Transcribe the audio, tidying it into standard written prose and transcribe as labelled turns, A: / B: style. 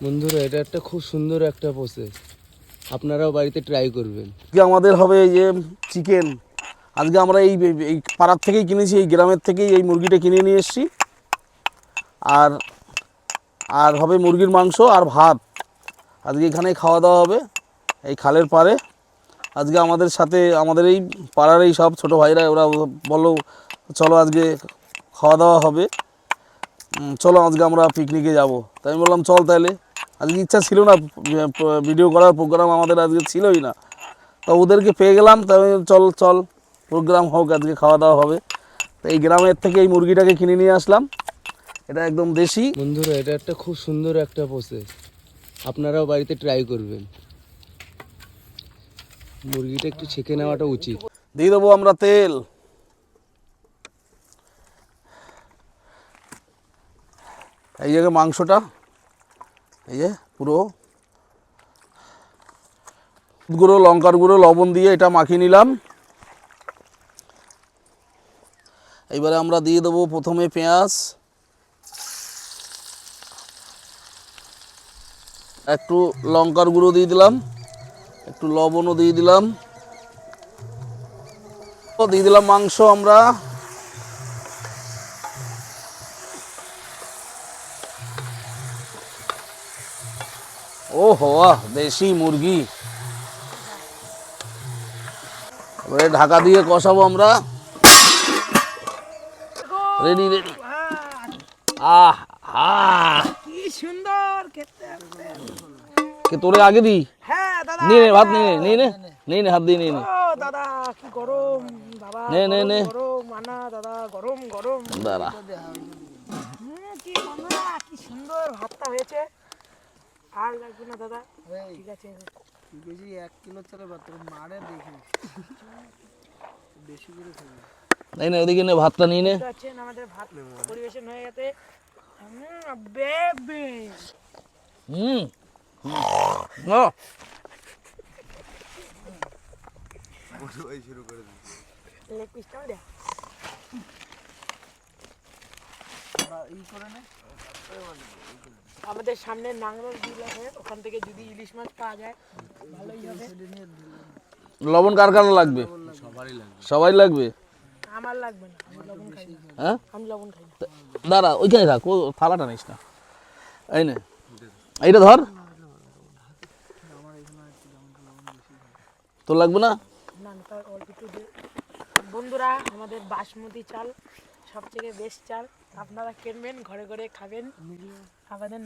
A: বন্ধুরা এটা একটা খুব সুন্দর একটা প্রসেস, আপনারাও বাড়িতে ট্রাই করবেন।
B: আজকে আমাদের হবে এই যে চিকেন। আজকে আমরা এই এই পাড়ার থেকেই কিনেছি, এই গ্রামের থেকেই এই মুরগিটা কিনে নিয়ে এসেছি। আর আর হবে মুরগির মাংস আর ভাত। আজকে এখানেই খাওয়া দাওয়া হবে এই খালের পাড়ে। আজকে আমাদের সাথে আমাদের এই পাড়ার এই সব ছোটো ভাইরা ওরা বললো চলো আজকে খাওয়া দাওয়া হবে, চলো আজকে আমরা পিকনিকে যাব। তাই আমি বললাম চল তাহলে। আজকে ইচ্ছা ছিল না ভিডিও করার, প্রোগ্রাম আমাদের আজকে ছিলই না, তো ওদেরকে পেয়ে গেলাম। তাই চল চল প্রোগ্রাম হোক, আজকে খাওয়া দাওয়া হবে। তো এই গ্রামের থেকে এই মুরগিটাকে কিনে নিয়ে আসলাম, এটা একদম দেশি।
A: বন্ধুরা এটা একটা খুব সুন্দর একটা প্রসেস, আপনারাও বাড়িতে ট্রাই করবেন। মুরগিটা একটু ছেঁকে নেওয়াটা উচিত।
B: দিয়ে দেবো আমরা তেল। এই জায়গায় মাংসটা এই যে পুরো গুঁড়ো, লঙ্কার গুঁড়ো, লবণ দিয়ে এটা মাখিয়ে নিলাম। এইবারে আমরা দিয়ে দেবো প্রথমে পেঁয়াজ, একটু লঙ্কার গুঁড়ো দিয়ে দিলাম, একটু লবণও দিয়ে দিলাম, দিয়ে দিলাম মাংস আমরা। ও হওয়া দেশি মুরগি। এবারে ঢাকা দিয়ে কষাবো আমরা। Ready ready. আহ আহ
C: কি সুন্দর খেতে।
B: কে তোরে আগে দি?
C: হ্যাঁ দাদা,
B: নিয়ে নে ভাত, নিয়ে নে, নিয়ে নে হাত দিয়ে নিয়ে নে।
C: ও দাদা কি গরম, বাবা
B: নে।
C: গরম আনা দাদা, গরম গরম।
B: দাঁড়া।
C: কি বন্ধুরা কি সুন্দর ভাতটা হয়েছে। আর লাগবে না দাদা, ঠিক আছে। বেশি 1 কিলো চলে ভাত মারে দেখি বেশি করে খাবে।
B: এই না ওদিকে নে, ভাতটা নিয়ে নে।
C: আছেন আমাদের ভাত পরিবেশন হয়ে গেছে। বেবে
B: ও
C: লেগ পিসটাও দে। আমাদের সামনে নাংরল বিল আছে, ওখান থেকে যদি ইলিশ মাছ পাওয়া যায় ভালোই হবে।
B: লবণ কার কার লাগবে? সবাই লাগবে।
C: আমার লাগবে না, আমি লবণ খাই না।
B: হ্যাঁ
C: আমি লবণ খাই না।
B: দাঁড়া, ওইখানে রাখ, ও থালাটা নিস না। এই নে, এইটা ধর। তোর লাগবে না?
C: না না, তার অল্প একটু দে। বন্ধুরা আমাদের বাসমতি চাল সবথেকে বেস্ট চাল, আপনারা কিনবেন, ঘরে ঘরে খাবেন। আমাদের